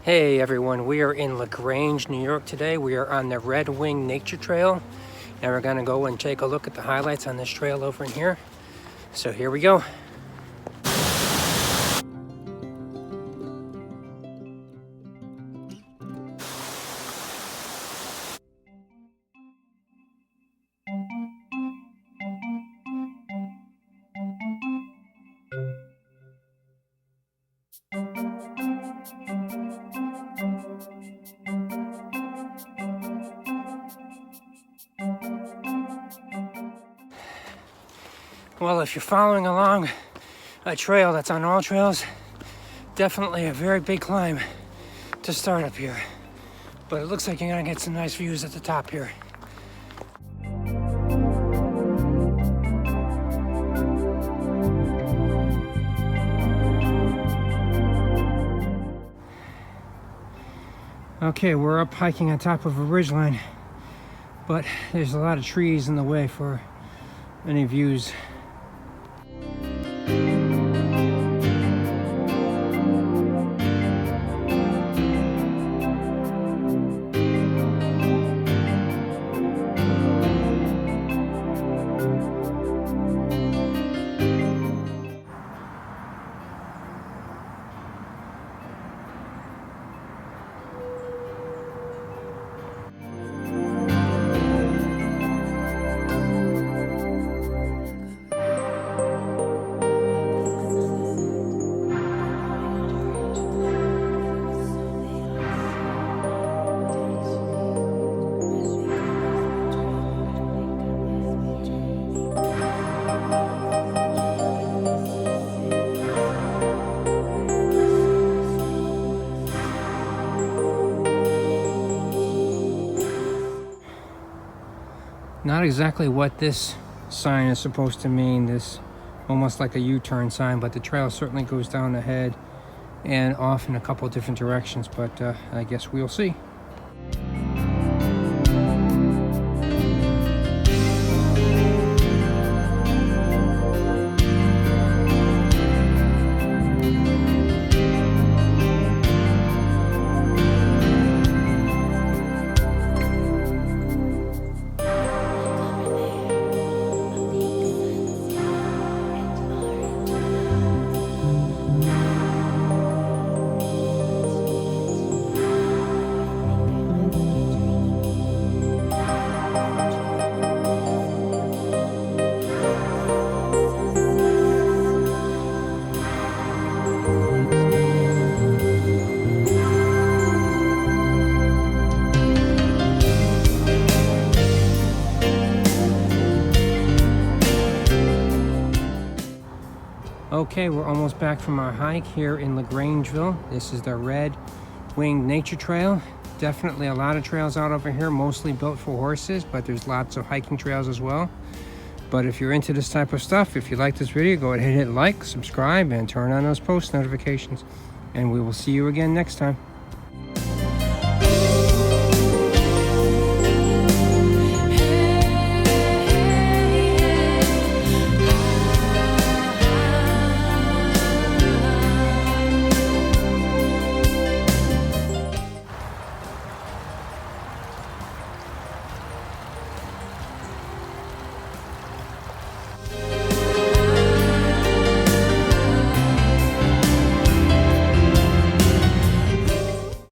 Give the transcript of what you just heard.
Hey everyone, we are in LaGrange, New York today. We are on the Red Wing Nature Trail, and we're gonna go and take a look at the highlights on this trail over in here. So here we go. Well, if you're following along a trail that's on all trails, definitely a very big climb to start up here. But it looks like you're gonna get some nice views at the top here. Okay, we're up hiking on top of a ridgeline, but there's a lot of trees in the way for any views. Not exactly what this sign is supposed to mean, this almost like a U-turn sign, but the trail certainly goes down ahead and off in a couple of different directions, but I guess we'll see. Okay, we're almost back from our hike here in LaGrangeville. This is the Red Wing Nature Trail. Definitely a lot of trails out over here, mostly built for horses, but there's lots of hiking trails as well. But if you're into this type of stuff, if you like this video, go ahead and hit like, subscribe, and turn on those post notifications. And we will see you again next time.